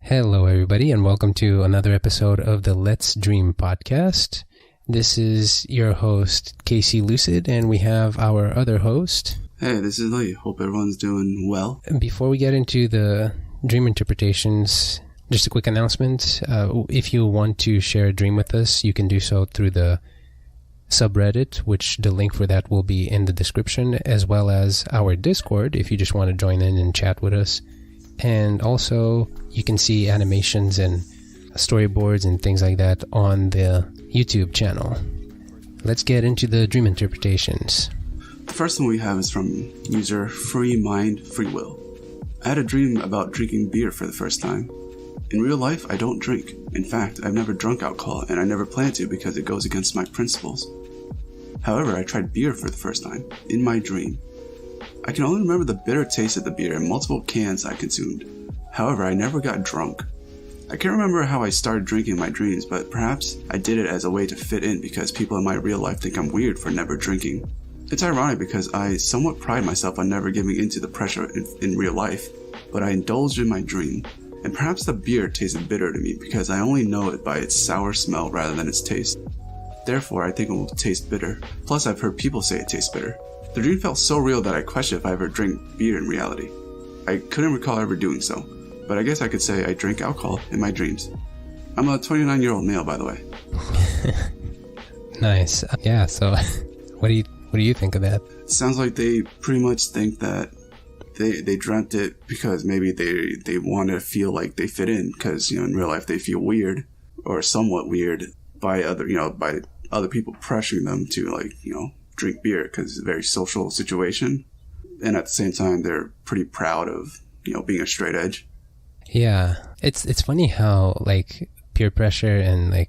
Hello, everybody, and welcome to another episode of the Let's Dream podcast. This is your host, Casey Lucid, and we have our other host. Hey, this is Lee. Hope everyone's doing well. Before we get into the dream interpretations, just a quick announcement. If you want to share a dream with us, you can do so through the subreddit, which the link for that will be in the description, as well as our Discord if you just want to join in and chat with us. And also, you can see animations and storyboards and things like that on the YouTube channel. Let's get into the dream interpretations. The first one we have is from user Free Mind Free Will. I had a dream about drinking beer for the first time. In real life, I don't drink. In fact, I've never drunk alcohol, and I never plan to because it goes against my principles. However, I tried beer for the first time, in my dream. I can only remember the bitter taste of the beer and multiple cans I consumed. However, I never got drunk. I can't remember how I started drinking in my dreams, but perhaps I did it as a way to fit in because people in my real life think I'm weird for never drinking. It's ironic because I somewhat pride myself on never giving into the pressure in real life, but I indulged in my dream. And perhaps the beer tasted bitter to me because I only know it by its sour smell rather than its taste. Therefore, I think it will taste bitter. Plus, I've heard people say it tastes bitter. The dream felt so real that I questioned if I ever drank beer in reality. I couldn't recall ever doing so, but I guess I could say I drank alcohol in my dreams. I'm a 29-year-old male, by the way. Nice. Yeah, so what do you think of that? Sounds like they pretty much think that they dreamt it because maybe they want to feel like they fit in because, in real life they feel weird or somewhat weird by other people pressuring them to drink beer because it's a very social situation. And at the same time, they're pretty proud of, being a straight edge. Yeah. It's funny how peer pressure and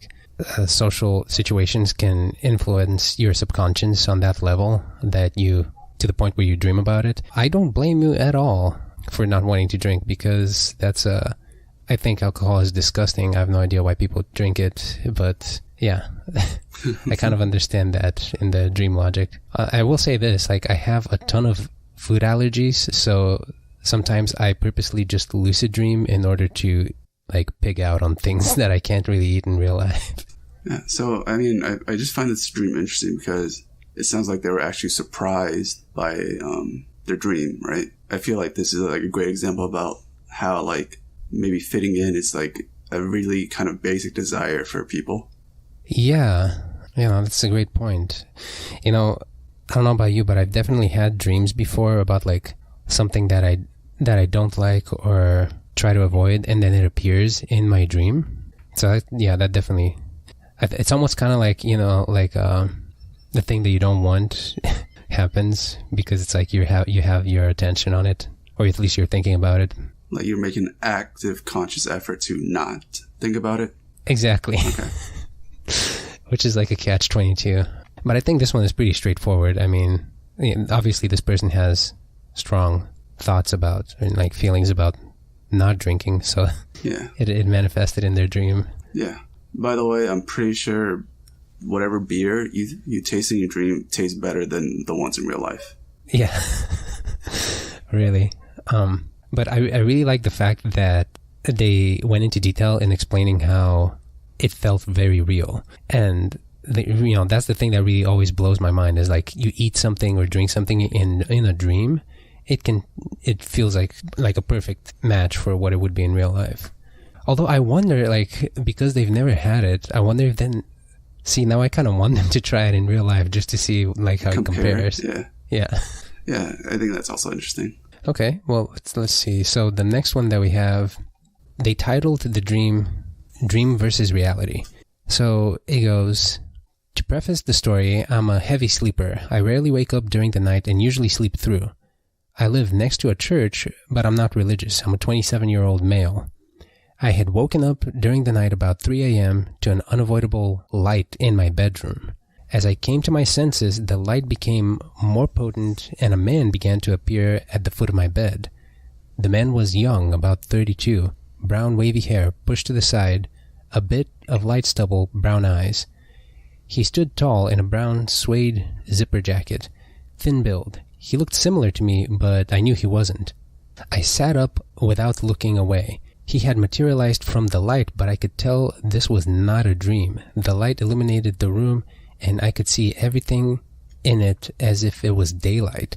social situations can influence your subconscious on that level to the point where you dream about it. I don't blame you at all for not wanting to drink because I think alcohol is disgusting. I have no idea why people drink it, but yeah, I kind of understand that in the dream logic. I will say this, I have a ton of food allergies, so sometimes I purposely just lucid dream in order to pig out on things that I can't really eat in real life. Yeah, so I just find this dream interesting because it sounds like they were actually surprised by their dream, right? I feel like this is a great example about how maybe fitting in is a really kind of basic desire for people. Yeah, that's a great point. I don't know about you, but I've definitely had dreams before about something that I don't like or try to avoid, and then it appears in my dream. So that definitely, it's almost kind of the thing that you don't want happens because it's you have your attention on it, or at least you're thinking about it. Like you're making an active, conscious effort to not think about it? Exactly. Okay. Which is a catch-22. But I think this one is pretty straightforward. Obviously this person has strong thoughts about and feelings about not drinking, so yeah, it manifested in their dream. Yeah. By the way, I'm pretty sure whatever beer you taste in your dream tastes better than the ones in real life. Yeah. Really. But I really like the fact that they went into detail in explaining how it felt very real. And that's the thing that really always blows my mind is you eat something or drink something in a dream, it feels like a perfect match for what it would be in real life. Although I wonder, because they've never had it, I wonder if then, now I kind of want them to try it in real life just to see how it compares. Yeah, I think that's also interesting. Okay, well, let's see. So the next one that we have, they titled the dream versus reality. So it goes, to preface the story, I'm a heavy sleeper. I rarely wake up during the night and usually sleep through. I live next to a church, but I'm not religious. I'm a 27-year-old male. I had woken up during the night about 3 a.m. to an unavoidable light in my bedroom. As I came to my senses, the light became more potent and a man began to appear at the foot of my bed. The man was young, about 32, brown wavy hair pushed to the side, a bit of light stubble, brown eyes. He stood tall in a brown suede zipper jacket, thin build. He looked similar to me, but I knew he wasn't. I sat up without looking away. He had materialized from the light, but I could tell this was not a dream. The light illuminated the room, and I could see everything in it as if it was daylight.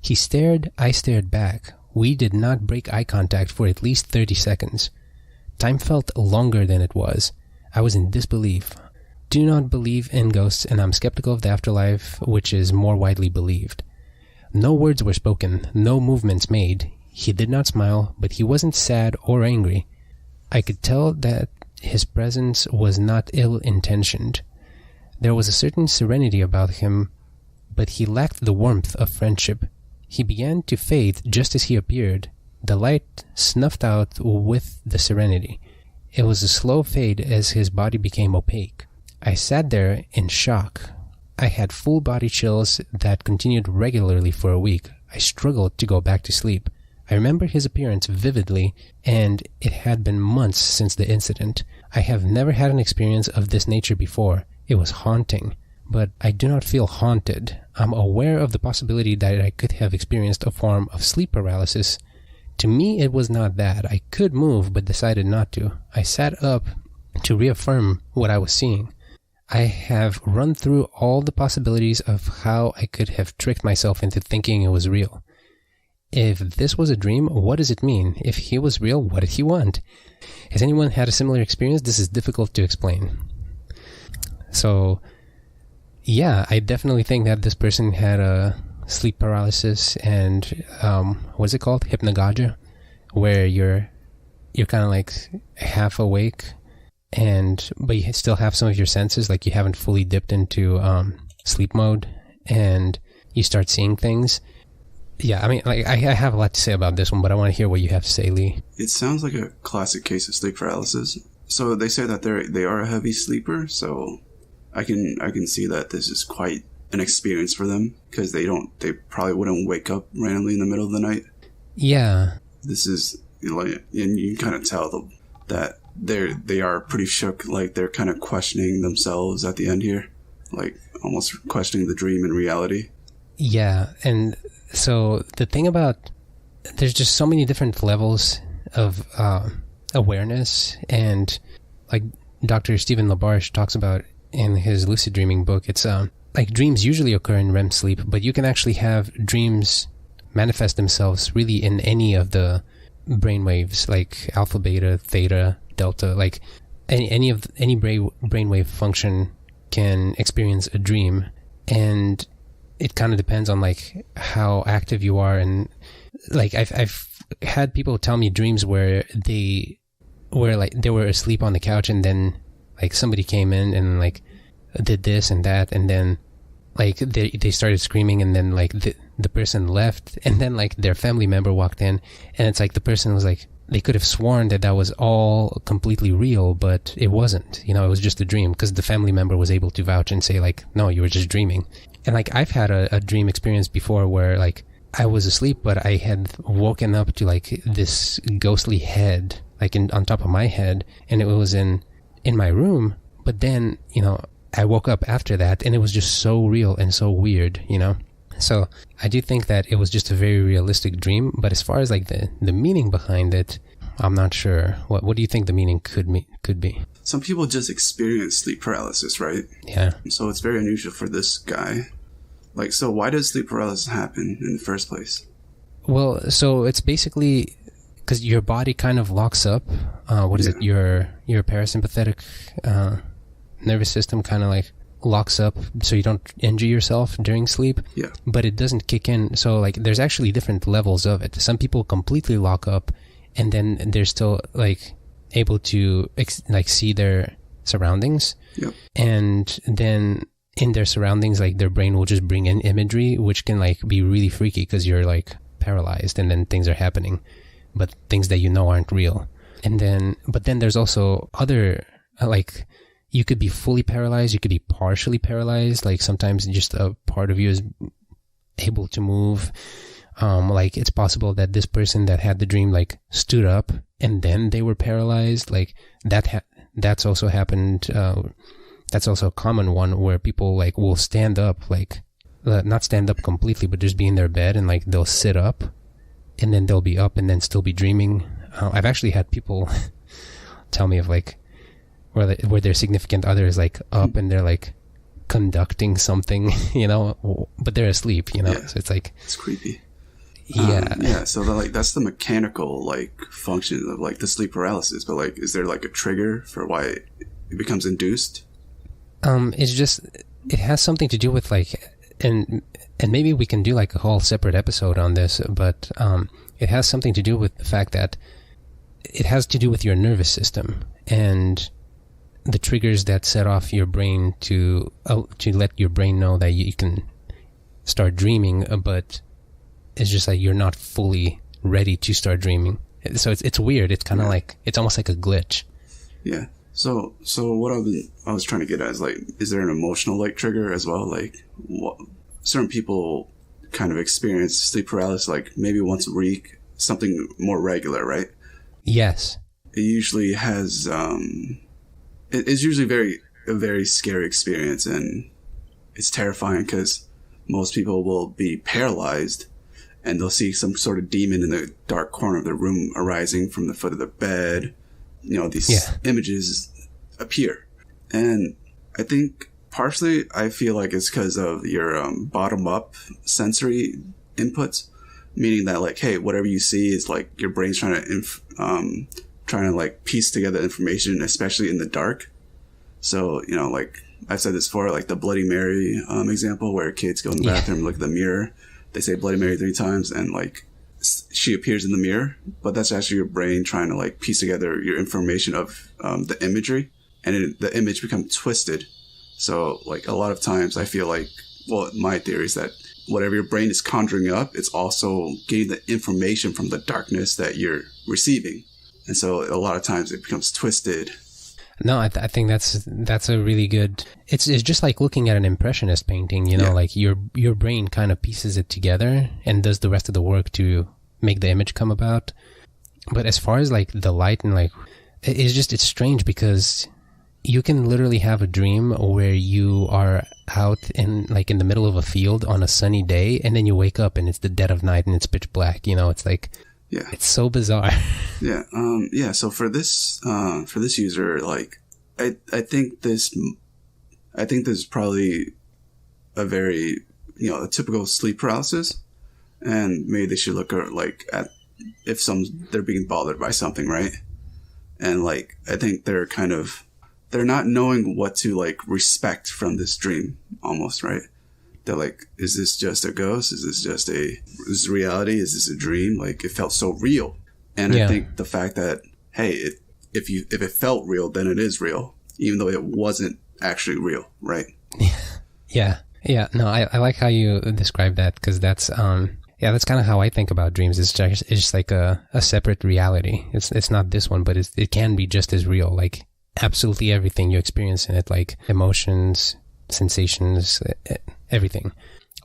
He stared, I stared back. We did not break eye contact for at least 30 seconds. Time felt longer than it was. I was in disbelief. Do not believe in ghosts, and I'm skeptical of the afterlife, which is more widely believed. No words were spoken, no movements made. He did not smile, but he wasn't sad or angry. I could tell that his presence was not ill-intentioned. There was a certain serenity about him, but he lacked the warmth of friendship. He began to fade just as he appeared. The light snuffed out with the serenity. It was a slow fade as his body became opaque. I sat there in shock. I had full body chills that continued regularly for a week. I struggled to go back to sleep. I remember his appearance vividly, and it had been months since the incident. I have never had an experience of this nature before. It was haunting, but I do not feel haunted. I'm aware of the possibility that I could have experienced a form of sleep paralysis. To me, it was not that. I could move, but decided not to. I sat up to reaffirm what I was seeing. I have run through all the possibilities of how I could have tricked myself into thinking it was real. If this was a dream, what does it mean? If he was real, what did he want? Has anyone had a similar experience? This is difficult to explain. So, yeah, I definitely think that this person had a sleep paralysis and, what's it called? Hypnagogia, where you're kind of like half awake, but you still have some of your senses, like you haven't fully dipped into sleep mode, and you start seeing things. Yeah, I mean, like I have a lot to say about this one, but I want to hear what you have to say, Lee. It sounds like a classic case of sleep paralysis. So they say that they are a heavy sleeper, so I can see that this is quite an experience for them, because they probably wouldn't wake up randomly in the middle of the night. Yeah. This is, like, and you can kind of tell that they are pretty shook, like they're kind of questioning themselves at the end here, like almost questioning the dream and reality. Yeah, and so the thing about, there's just so many different levels of awareness, and like Dr. Stephen LaBarge talks about in his lucid dreaming book, it's like dreams usually occur in REM sleep, but you can actually have dreams manifest themselves really in any of the brainwaves, like alpha, beta, theta, delta, like any brainwave function can experience a dream, and it kind of depends on like how active you are. And like I've had people tell me dreams where they were asleep on the couch, and then like somebody came in and like did this and that, and then like they started screaming, and then like the person left, and then like their family member walked in, and it's like the person was like, they could have sworn that was all completely real, but it wasn't. It was just a dream, because the family member was able to vouch and say like, no, you were just dreaming. And like I've had a dream experience before where like I was asleep, but I had woken up to like this ghostly head like on top of my head, and it was in my room. But then I woke up after that, and it was just so real and so weird. So I do think that it was just a very realistic dream. But as far as like the meaning behind it, I'm not sure. What do you think the meaning could be? Some people just experience sleep paralysis, right? Yeah. So it's very unusual for this guy. Like, so why does sleep paralysis happen in the first place? Well, so it's basically because your body kind of locks up. What is it? Your parasympathetic nervous system kind of like locks up, so you don't injure yourself during sleep. Yeah. But it doesn't kick in. So like there's actually different levels of it. Some people completely lock up, and then they're still like able to see their surroundings. Yep. And then in their surroundings, like their brain will just bring in imagery, which can like be really freaky because you're like paralyzed, and then things are happening, but things that aren't real. But then there's also other like, you could be fully paralyzed, you could be partially paralyzed. Like sometimes just a part of you is able to move. Like it's possible that this person that had the dream like stood up and then they were paralyzed. Like that's also happened. That's also a common one where people like will stand up, like not stand up completely, but just be in their bed, and like they'll sit up, and then they'll be up and then still be dreaming. I've actually had people tell me of like where their significant other is like up and they're like conducting something, but they're asleep, Yeah. So it's like, It's creepy. yeah. So that's the mechanical like function of like the sleep paralysis. But like, is there like a trigger for why it becomes induced? It's just, it has something to do with like, and maybe we can do like a whole separate episode on this, but it has something to do with the fact that it has to do with your nervous system and the triggers that set off your brain to let your brain know that you can start dreaming, but it's just like you're not fully ready to start dreaming. So it's weird. It's kind of like, it's almost like a glitch. Yeah. So what I was trying to get at is like, is there an emotional like trigger as well? Like, certain people kind of experience sleep paralysis like maybe once a week, something more regular, right? Yes. It usually has it's usually a very scary experience, and it's terrifying because most people will be paralyzed and they'll see some sort of demon in the dark corner of their room arising from the foot of their bed. These images appear. And I think partially I feel like it's because of your bottom-up sensory inputs, meaning that like, hey, whatever you see is like your brain's trying to like piece together information, especially in the dark. So, like I've said this before, like the Bloody Mary example where kids go in the bathroom, look at the mirror, they say Bloody Mary 3 times, and like she appears in the mirror, but that's actually your brain trying to like piece together your information of the imagery, and the image becomes twisted. So like a lot of times I feel like, well, my theory is that whatever your brain is conjuring up, it's also getting the information from the darkness that you're receiving. And so a lot of times it becomes twisted. No, I think that's a really good. It's just like looking at an impressionist painting, like your brain kind of pieces it together and does the rest of the work to make the image come about. But as far as like the light and like, it's strange because you can literally have a dream where you are out in the middle of a field on a sunny day, and then you wake up and it's the dead of night and it's pitch black. It's like. Yeah, it's so bizarre. Yeah. So for this user, like, I think this is probably a very, a typical sleep paralysis, and maybe they should look at if they're being bothered by something, right? And like, I think they're not knowing what to like respect from this dream, almost, right? They're like, is this just a ghost? Is this just is this reality? Is this a dream? Like, it felt so real. And I think the fact that, hey, if it felt real, then it is real, even though it wasn't actually real, right? Yeah. No, I like how you describe that, because that's that's kind of how I think about dreams. It's just like a separate reality. It's not this one, but it can be just as real. Like absolutely everything you experience in it, like emotions, sensations, everything.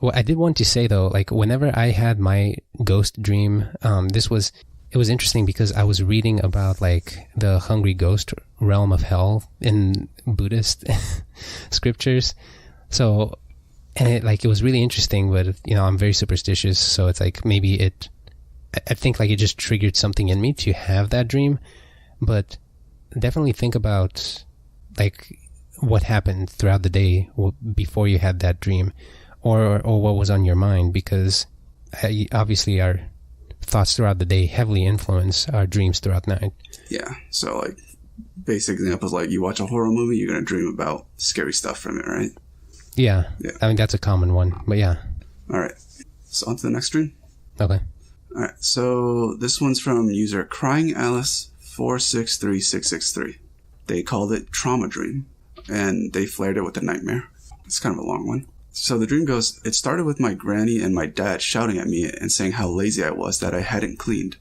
What I did want to say though, like whenever I had my ghost dream, it was interesting because I was reading about like the hungry ghost realm of hell in Buddhist scriptures. So, and it was really interesting, but I'm very superstitious. So it's like, maybe I think like it just triggered something in me to have that dream, but definitely think about like what happened throughout the day before you had that dream, or what was on your mind, because obviously our thoughts throughout the day heavily influence our dreams throughout the night. Yeah. So like basic examples, like you watch a horror movie, you're going to dream about scary stuff from it, right? Yeah. I mean, that's a common one, but yeah. All right. So on to the next dream. Okay. All right. So this one's from user Crying Alice 463663. They called it Trauma Dream, and they flared it with a nightmare. It's kind of a long one. So the dream goes, it started with my granny and my dad shouting at me and saying how lazy I was that I hadn't cleaned.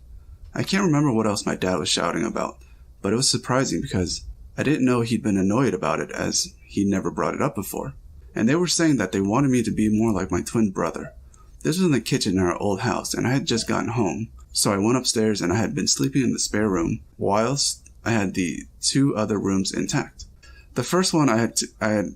I can't remember what else my dad was shouting about, but it was surprising because I didn't know he'd been annoyed about it, as he'd never brought it up before. And they were saying that they wanted me to be more like my twin brother. This was in the kitchen in our old house, and I had just gotten home. So I went upstairs and I had been sleeping in the spare room, whilst I had the 2 other rooms intact. The first one I had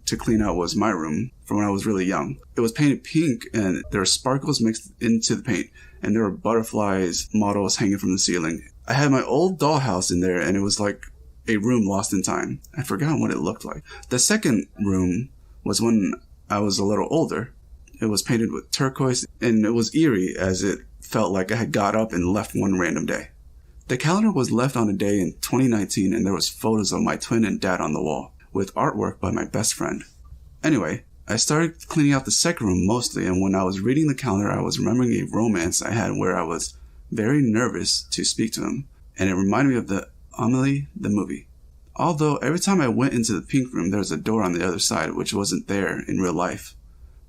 to clean out was my room from when I was really young. It was painted pink, and there were sparkles mixed into the paint, and there were butterflies models hanging from the ceiling. I had my old dollhouse in there, and it was like a room lost in time. I forgot what it looked like. The second room was when I was a little older. It was painted with turquoise, and it was eerie as it felt like I had got up and left one random day. The calendar was left on a day in 2019, and there was photos of my twin and dad on the wall, with artwork by my best friend. Anyway, I started cleaning out the second room mostly, and when I was reading the calendar, I was remembering a romance I had where I was very nervous to speak to him, and it reminded me of the Amelie, the movie. Although every time I went into the pink room, there was a door on the other side, which wasn't there in real life.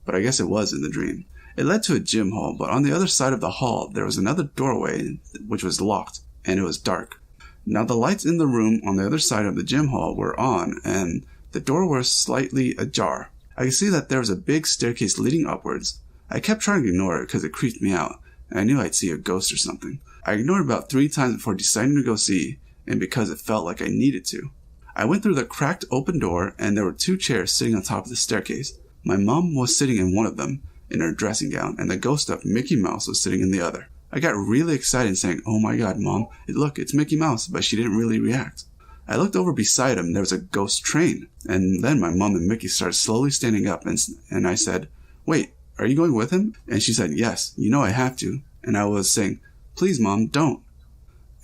But I guess it was in the dream. It led to a gym hall, but on the other side of the hall, there was another doorway, which was locked, and it was dark. Now the lights in the room on the other side of the gym hall were on, and the door was slightly ajar. I could see that there was a big staircase leading upwards. I kept trying to ignore it because it creeped me out, and I knew I'd see a ghost or something. I ignored it about 3 times before deciding to go see, and because it felt like I needed to. I went through the cracked open door, and there were 2 chairs sitting on top of the staircase. My mom was sitting in one of them, in her dressing gown, and the ghost of Mickey Mouse was sitting in the other. I got really excited saying, "Oh my god, Mom, look, it's Mickey Mouse," but she didn't really react. I looked over beside him, there was a ghost train, and then my mom and Mickey started slowly standing up, and I said, "Wait, are you going with him?" And she said, "Yes, you know I have to." And I was saying, "Please, Mom, don't,"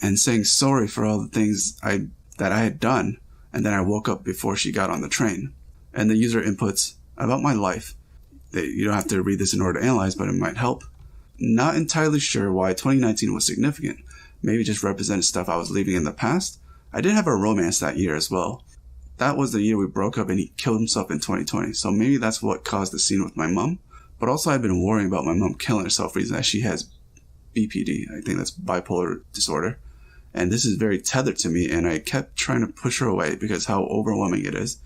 and saying sorry for all the things that I had done. And then I woke up before she got on the train. And the user inputs about my life. You don't have to read this in order to analyze, but it might help. Not entirely sure why 2019 was significant. Maybe just represented stuff I was leaving in the past. I did have a romance that year as well. That was the year we broke up and he killed himself in 2020. So maybe that's what caused the scene with my mom. But also I've been worrying about my mom killing herself for reason that she has BPD. I think that's bipolar disorder. And this is very tethered to me, and I kept trying to push her away because how overwhelming it is.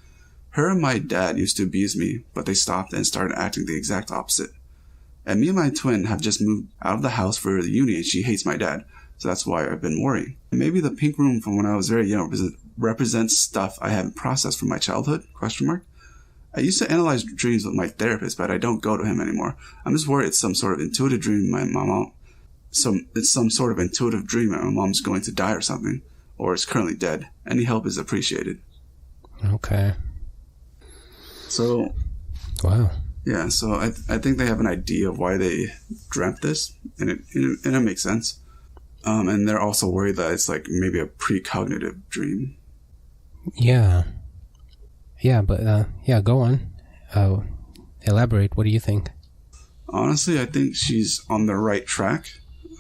Her and my dad used to abuse me, but they stopped and started acting the exact opposite. And me and my twin have just moved out of the house for the uni, and she hates my dad. So that's why I've been worrying. And maybe the pink room from when I was very young represents stuff I haven't processed from my childhood? ? I used to analyze dreams with my therapist, but I don't go to him anymore. I'm just worried it's some sort of intuitive dream it's some sort of intuitive dream that my mom's going to die or something, or is currently dead. Any help is appreciated. Okay. So, wow. Yeah, so I think they have an idea of why they dreamt this, and it makes sense. And they're also worried that it's like maybe a precognitive dream. Yeah. Yeah, but go on. Elaborate. What do you think? Honestly, I think she's on the right track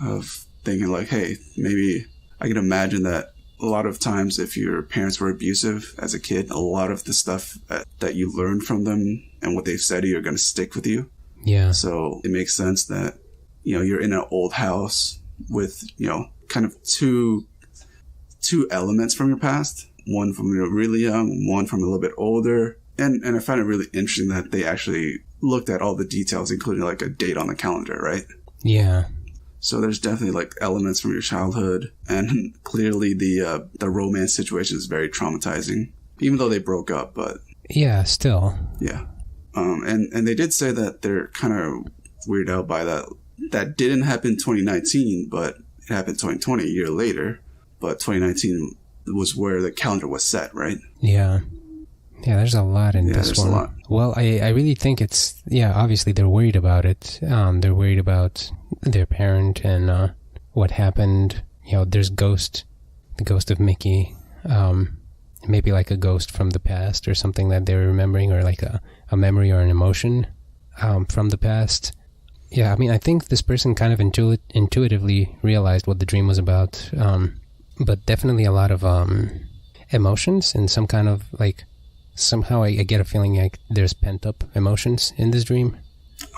of thinking like, hey, maybe I can imagine that a lot of times if your parents were abusive as a kid, a lot of the stuff that you learned from them and what they've said to you are going to stick with you. Yeah. So it makes sense that, you're in an old house with, kind of two elements from your past. One from when you were really young, one from a little bit older. And I find it really interesting that they actually looked at all the details, including like a date on the calendar, right? Yeah. So there's definitely like elements from your childhood, and clearly the romance situation is very traumatizing, even though they broke up. But yeah, still. Yeah. And they did say that they're kind of weirded out by that. That didn't happen in 2019, but it happened 2020, a year later. But 2019 was where the calendar was set, right? Yeah. Yeah, there's a lot in this one. A lot. Well, I really think it's, obviously they're worried about it. They're worried about their parent and what happened. There's the ghost of Mickey. Maybe like a ghost from the past or something that they're remembering, or like a memory or an emotion from the past. Yeah, I mean, I think this person kind of intuitively realized what the dream was about. But definitely a lot of emotions and some kind of like, somehow I get a feeling like there's pent up emotions in this dream.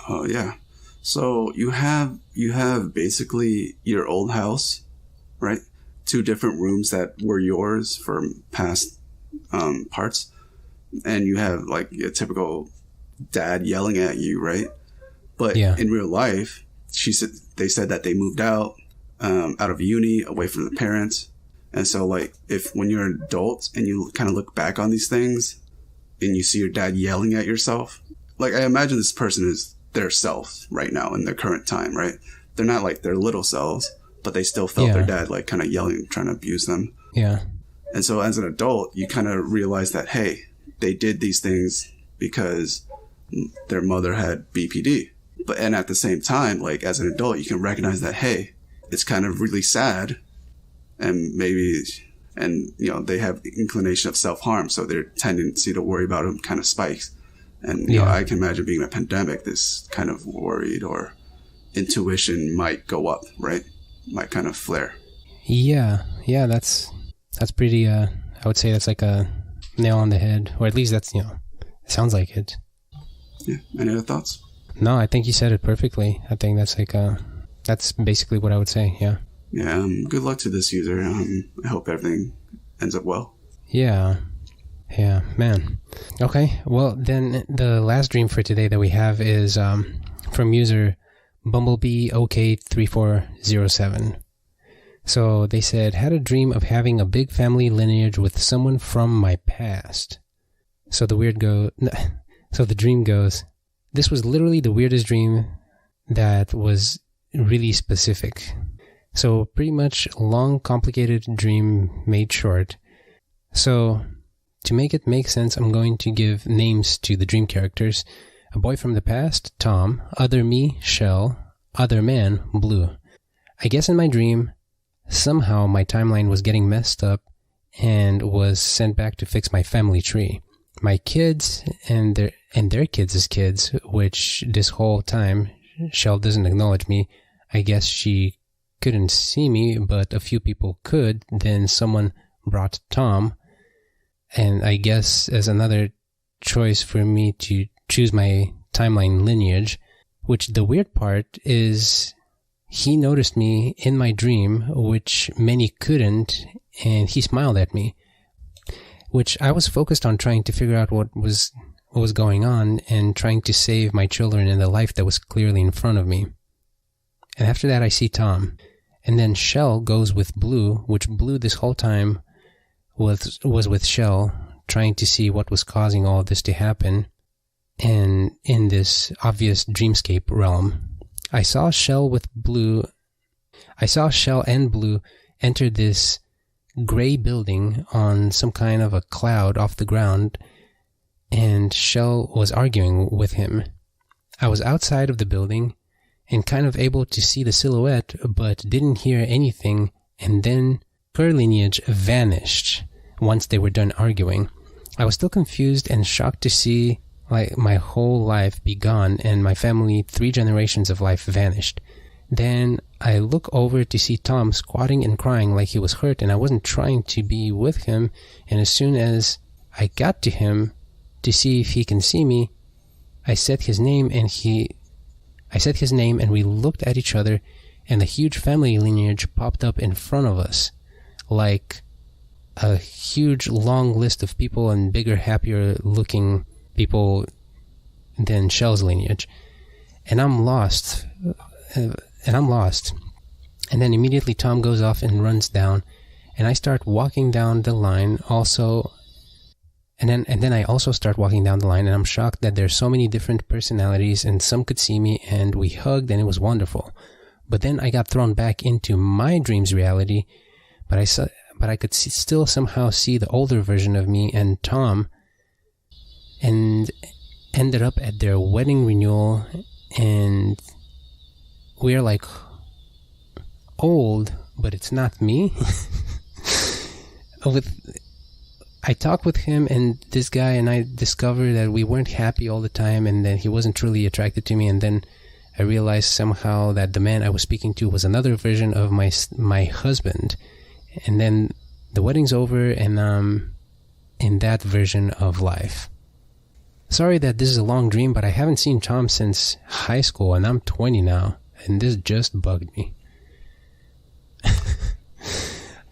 Oh yeah. So you have basically your old house, right? 2 different rooms that were yours for past parts, and you have like a typical dad yelling at you, right? But in real life, they said that they moved out of uni, away from the parents, and so like when you're an adult and you kind of look back on these things, and you see your dad yelling at yourself, like I imagine this person is their self right now in their current time, right? They're not like their little selves, but they still felt Yeah. their dad like kind of yelling, trying to abuse them. Yeah. And so as an adult, you kind of realize that, hey, they did these things because their mother had BPD. And at the same time, like as an adult, you can recognize that, hey, it's kind of really sad, and maybe, and you know, they have the inclination of self-harm, so their tendency to worry about them kind of spikes. And you know, I can imagine being in a pandemic, this kind of worried or intuition might go up, right? Might kind of flare. Yeah, that's pretty. I would say that's like a nail on the head, or at least that's, it sounds like it. Yeah. Any other thoughts? No, I think you said it perfectly. I think that's like that's basically what I would say. Yeah. Yeah. Good luck to this user. I hope everything ends up well. Yeah. Yeah, man. Okay. Well, then the last dream for today that we have is from user Bumblebee OK3407. So they said, had a dream of having a big family lineage with someone from my past. So the dream goes, this was literally the weirdest dream that was really specific. So pretty much long, complicated dream made short. So to make it make sense, I'm going to give names to the dream characters. A boy from the past, Tom. Other me, Shell. Other man, Blue. I guess in my dream, somehow my timeline was getting messed up and was sent back to fix my family tree. My kids and their kids' kids, which this whole time Shell doesn't acknowledge me. I guess she couldn't see me, but a few people could. Then someone brought Tom, and I guess as another choice for me to choose my timeline lineage, which the weird part is he noticed me in my dream, which many couldn't, and he smiled at me, which I was focused on trying to figure out what was going on and trying to save my children and the life that was clearly in front of me. And after that, I see Tom. And then Shell goes with Blue, which Blue this whole time was with Shell, trying to see what was causing all of this to happen. And in this obvious dreamscape realm, I saw Shell and Blue enter this gray building on some kind of a cloud off the ground, and Shell was arguing with him. I was outside of the building and kind of able to see the silhouette, but didn't hear anything, and then her lineage vanished once they were done arguing. I was still confused and shocked to see like my whole life be gone and my family 3 generations of life vanished. Then I look over to see Tom squatting and crying like he was hurt, and I wasn't trying to be with him, and as soon as I got to him to see if he can see me, I said his name and we looked at each other, and the huge family lineage popped up in front of us, like a huge long list of people and bigger, happier looking people than Shell's lineage. And I'm lost. And then immediately Tom goes off and runs down, and I start walking down the line also. And then I also start walking down the line, and I'm shocked that there's so many different personalities, and some could see me, and we hugged, and it was wonderful. But then I got thrown back into my dream's reality, but I could still somehow see the older version of me and Tom, and ended up at their wedding renewal, and we're like old, but it's not me. I talk with him and this guy, and I discover that we weren't happy all the time, and that he wasn't truly attracted to me. And then I realized somehow that the man I was speaking to was another version of my husband. And then the wedding's over, and I'm in that version of life. Sorry that this is a long dream, but I haven't seen Tom since high school, and I'm 20 now, and this just bugged me.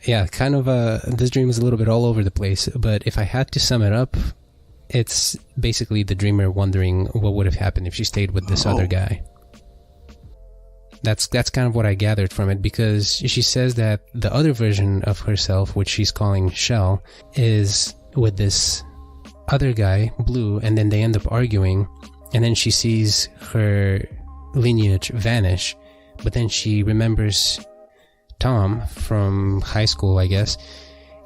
Yeah, kind of this dream is a little bit all over the place, but if I had to sum it up, it's basically the dreamer wondering what would have happened if she stayed with this other guy. That's kind of what I gathered from it, because she says that the other version of herself, which she's calling Shell, is with this other guy, Blue, and then they end up arguing, and then she sees her lineage vanish, but then she remembers Tom from high school, I guess,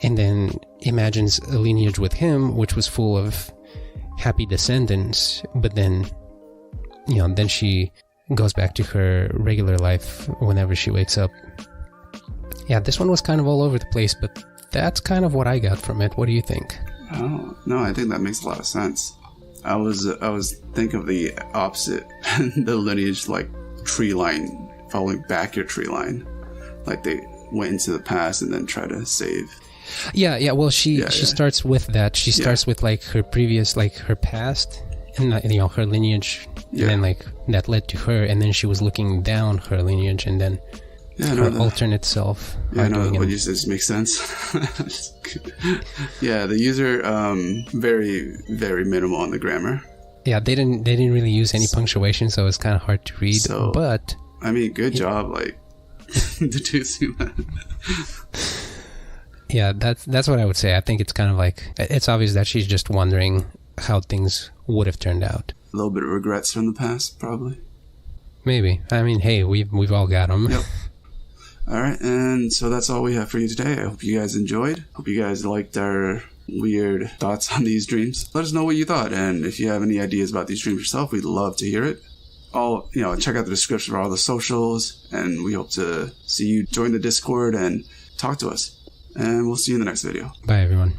and then imagines a lineage with him, which was full of happy descendants, but then, then she goes back to her regular life whenever she wakes up. Yeah, this one was kind of all over the place, but that's kind of what I got from it. What do you think? Oh, no, I think that makes a lot of sense. I was thinking of the opposite, the lineage, like tree line, following back your tree line. Like they went into the past and then try to save. Yeah, well, she starts with that. She starts with like her previous, like her past, and her lineage, and then like that led to her, and then she was looking down her lineage, and then her alternate self. Yeah, I know what you said makes sense. Yeah, the user very, very minimal on the grammar. Yeah, they didn't really use any punctuation, so it's kind of hard to read. But I mean, good job, like deducing that. Yeah, that's what I would say. I think it's kind of like, it's obvious that she's just wondering how things would have turned out. A little bit of regrets from the past, probably. Maybe. I mean, hey, we've all got them. Yep. All right, and so that's all we have for you today. I hope you guys enjoyed. Hope you guys liked our weird thoughts on these dreams. Let us know what you thought, and if you have any ideas about these dreams yourself, we'd love to hear it. Check out the description for all the socials, and we hope to see you join the Discord and talk to us. And we'll see you in the next video. Bye, everyone.